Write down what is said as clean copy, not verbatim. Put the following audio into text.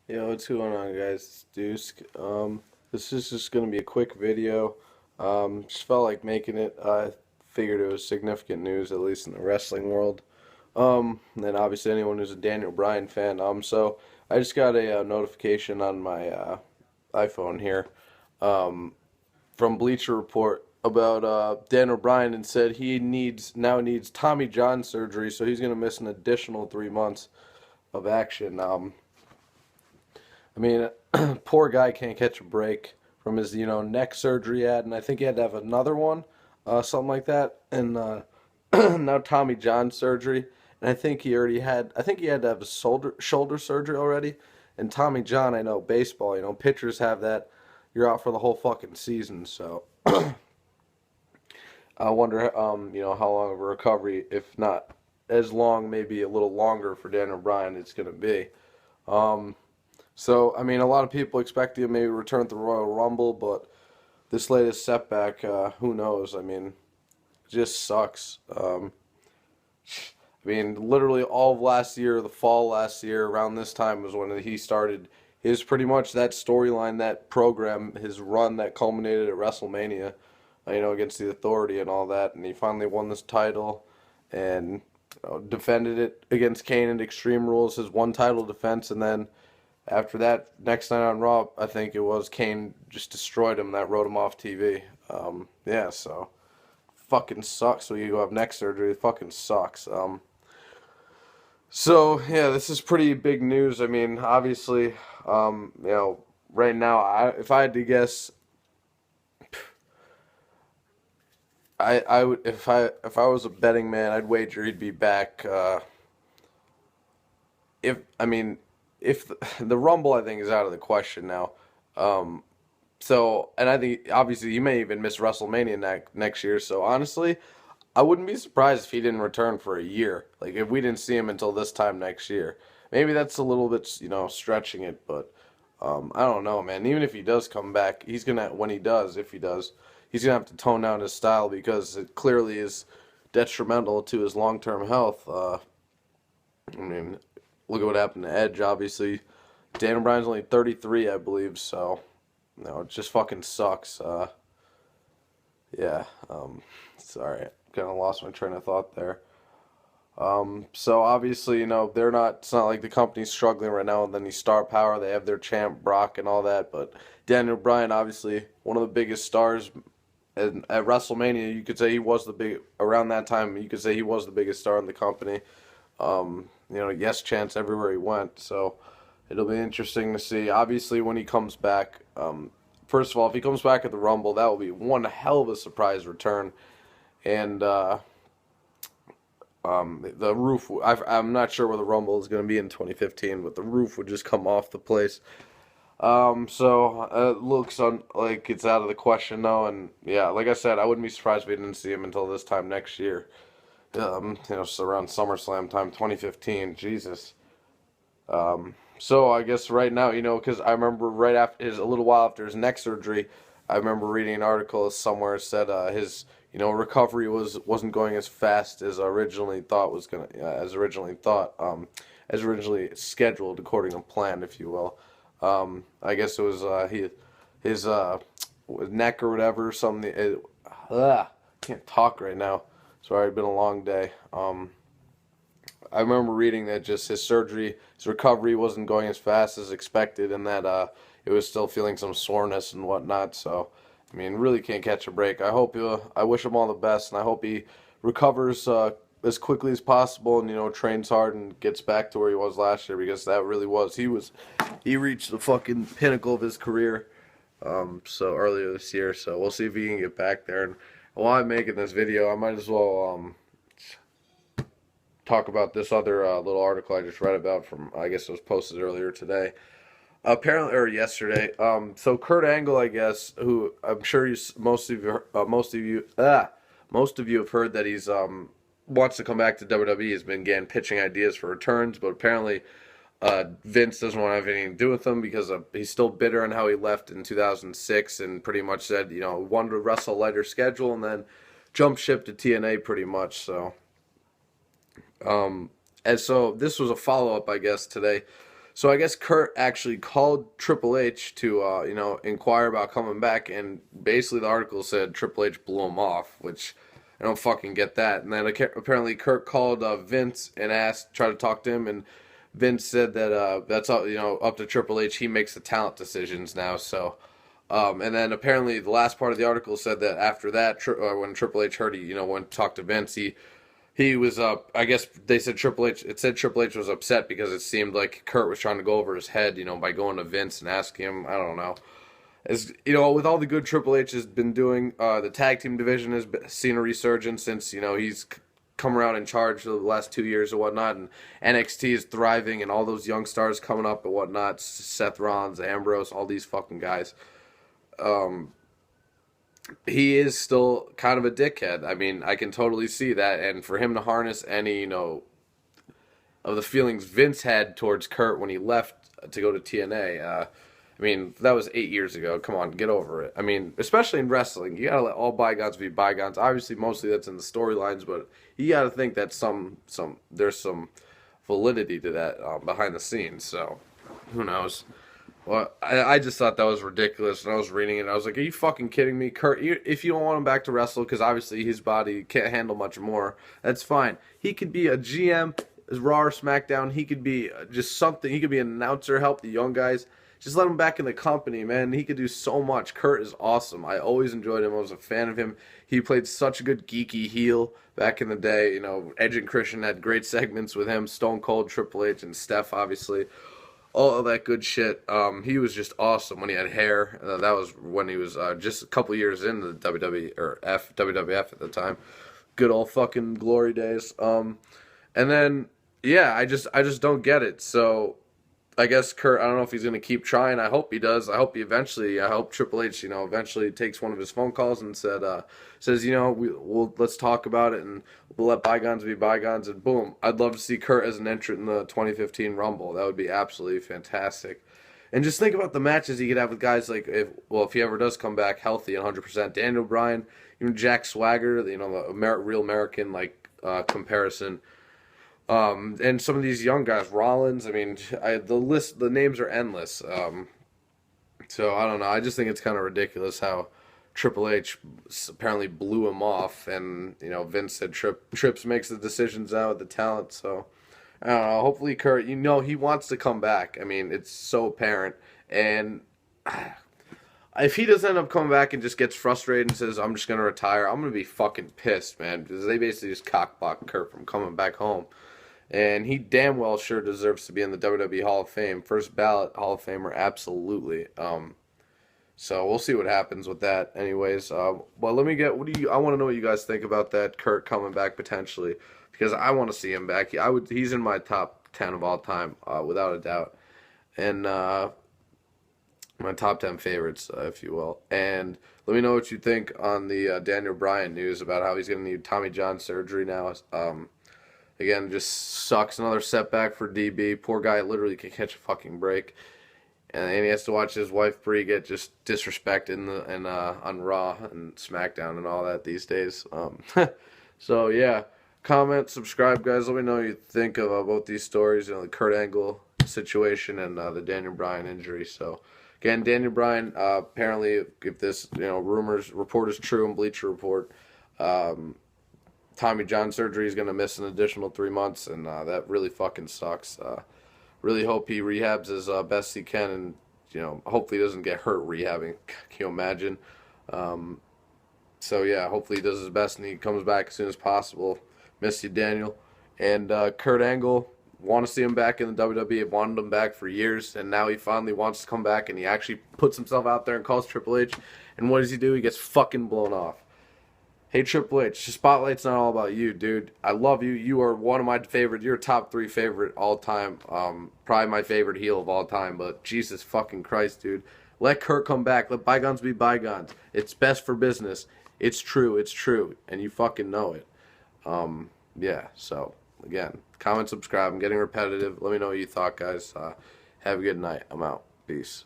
Yo, what's going on, guys? It's Dusk. This is just gonna be a quick video. Just felt like making it. I figured it was significant news, at least in the wrestling world. And then obviously anyone who's a Daniel Bryan fan. So I just got a notification on my iPhone here, um, from Bleacher Report about Daniel Bryan, and said he now needs Tommy John surgery, so he's gonna miss an additional 3 months of action. I mean, poor guy can't catch a break from his, neck surgery he had, and I think he had to have another one, something like that, and now Tommy John surgery, and I think he had to have a shoulder surgery already, and Tommy John, I know baseball, pitchers have that, you're out for the whole fucking season, so I wonder, how long of a recovery, if not as long, maybe a little longer for Daniel Bryan, it's gonna be. Um, So, I mean, a lot of people expect him to maybe return to the Royal Rumble, but this latest setback, who knows? I mean, it just sucks. I mean, literally all of last year, the fall last year, around this time was when he started his pretty much that storyline, that program, his run that culminated at WrestleMania, against the Authority and all that. And he finally won this title and defended it against Kane in Extreme Rules, his one title defense, and then after that, next night on Raw, I think it was, Kane just destroyed him. That wrote him off TV. Yeah, so fucking sucks. So you go have neck surgery. It fucking sucks. So yeah, this is pretty big news. I mean, obviously, right now, if I had to guess, I would if I was a betting man, I'd wager he'd be back. If I mean, if the Rumble, I think, is out of the question now. Um, So, and I think obviously you may even miss WrestleMania next year. So honestly, I wouldn't be surprised if he didn't return for a year. Like if we didn't see him until this time next year. Maybe that's a little bit, stretching it, but I don't know, man. Even if he does come back, he's gonna when he does, if he does, he's gonna have to tone down his style because it clearly is detrimental to his long-term health. I mean, look at what happened to Edge. Obviously, Daniel Bryan's only 33, I believe. So, no, it just fucking sucks. Yeah. Sorry, kind of lost my train of thought there. So obviously, they're not. It's not like the company's struggling right now with any star power. They have their champ Brock and all that, but Daniel Bryan, obviously one of the biggest stars at WrestleMania. You could say he was the big around that time. You could say he was the biggest star in the company. Yes chance everywhere he went. So it'll be interesting to see. Obviously, when he comes back, first of all, if he comes back at the Rumble, that will be one hell of a surprise return. And the roof, I'm not sure where the Rumble is going to be in 2015, but the roof would just come off the place. So it looks like it's out of the question though, and yeah, like I said, I wouldn't be surprised if we didn't see him until this time next year. So around SummerSlam time, 2015. Jesus. So I guess right now, because I remember right after a little while after his neck surgery, I remember reading an article somewhere said his recovery wasn't going as fast as originally thought was gonna as originally scheduled according to plan, if you will. I guess it was his neck or whatever something. Can't talk right now. Sorry, it's been a long day. I remember reading that just his recovery wasn't going as fast as expected, and that it was still feeling some soreness and whatnot. So, I mean, really can't catch a break. I wish him all the best, and I hope he recovers as quickly as possible, and trains hard and gets back to where he was last year because that really he reached the fucking pinnacle of his career. So earlier this year. So we'll see if he can get back there. And while I'm making this video, I might as well talk about this other little article I just read about from, I guess it was posted earlier today. Apparently, or yesterday. So Kurt Angle, I guess, who I'm sure most of you have heard that he's wants to come back to WWE. Has been again pitching ideas for returns, but apparently Vince doesn't want to have anything to do with him because he's still bitter on how he left in 2006 and pretty much said, wanted to wrestle a lighter schedule and then jump ship to TNA pretty much. So and so this was a follow up, I guess, today So I guess Kurt actually called Triple H to inquire about coming back, and basically the article said Triple H blew him off, which I don't fucking get that. And then apparently Kurt called Vince and tried to talk to him, and Vince said that that's all up to Triple H. He makes the talent decisions now. So, and then apparently the last part of the article said that after that, when Triple H heard he went to talk to Vince, he was up. I guess they said Triple H. It said Triple H was upset because it seemed like Kurt was trying to go over his head, by going to Vince and asking him. I don't know. As with all the good Triple H has been doing, the tag team division has seen a resurgence since he's come around in charge for the last 2 years or whatnot, and NXT is thriving, and all those young stars coming up and whatnot. Seth Rollins, Ambrose, all these fucking guys. He is still kind of a dickhead. I mean, I can totally see that. And for him to harness any, of the feelings Vince had towards Kurt when he left to go to TNA, I mean, that was 8 years ago. Come on, get over it. I mean, especially in wrestling, you gotta let all bygones be bygones. Obviously, mostly that's in the storylines, but you gotta think that there's some validity to that behind the scenes. So, who knows? Well, I just thought that was ridiculous when I was reading it. I was like, are you fucking kidding me? Kurt, if you don't want him back to wrestle, because obviously his body can't handle much more, that's fine. He could be a GM, Raw or SmackDown. He could be just something. He could be an announcer, help the young guys. Just let him back in the company, man. He could do so much. Kurt is awesome. I always enjoyed him. I was a fan of him. He played such a good geeky heel back in the day. Edge and Christian had great segments with him. Stone Cold, Triple H, and Steph, obviously. All of that good shit. He was just awesome when he had hair. That was when he was just a couple years into the WWE or WWF at the time. Good old fucking glory days. And then I just don't get it. So I guess Kurt, I don't know if he's gonna keep trying. I hope he does. I hope Triple H, eventually takes one of his phone calls and says, let's talk about it and we'll let bygones be bygones, and boom. I'd love to see Kurt as an entrant in the 2015 Rumble. That would be absolutely fantastic. And just think about the matches he could have with guys like, if he ever does come back healthy and 100%, Daniel Bryan, even Jack Swagger, the real American comparison. And some of these young guys, Rollins. I mean, the names are endless. So I don't know. I just think it's kind of ridiculous how Triple H apparently blew him off, and Vince said Trips makes the decisions out with the talent. So I don't know. Hopefully, Kurt, he wants to come back. I mean, it's so apparent, and if he doesn't end up coming back and just gets frustrated and says, I'm just gonna retire, I'm gonna be fucking pissed, man, because they basically just cockblocked Kurt from coming back home. And he damn well sure deserves to be in the WWE Hall of Fame. First ballot Hall of Famer, absolutely. So we'll see what happens with that. Anyways, well, I want to know what you guys think about that Kurt coming back potentially, because I want to see him back. He's in my top 10 of all time, without a doubt. And my top 10 favorites, if you will. And let me know what you think on the Daniel Bryan news about how he's going to need Tommy John surgery now. Again, just sucks. Another setback for DB. Poor guy literally can catch a fucking break. And he has to watch his wife Brie get just disrespected on Raw and SmackDown and all that these days. So, yeah. Comment, subscribe, guys. Let me know what you think of both these stories. The Kurt Angle situation and the Daniel Bryan injury. So, again, Daniel Bryan, apparently, if this, report is true in Bleacher Report, Tommy John surgery is going to miss an additional 3 months, and that really fucking sucks. Really hope he rehabs as best he can, and hopefully he doesn't get hurt rehabbing. Can you imagine? So yeah, hopefully he does his best and he comes back as soon as possible. Miss you, Daniel. And Kurt Angle, want to see him back in the WWE. I've wanted him back for years, and now he finally wants to come back, and he actually puts himself out there and calls Triple H. And what does he do? He gets fucking blown off. Hey, Triple H, the spotlight's not all about you, dude. I love you. You are one of my favorite. You're top 3 favorite all time. Probably my favorite heel of all time. But Jesus fucking Christ, dude. Let Kurt come back. Let bygones be bygones. It's best for business. It's true. It's true. And you fucking know it. Yeah, so, again, comment, subscribe. I'm getting repetitive. Let me know what you thought, guys. Have a good night. I'm out. Peace.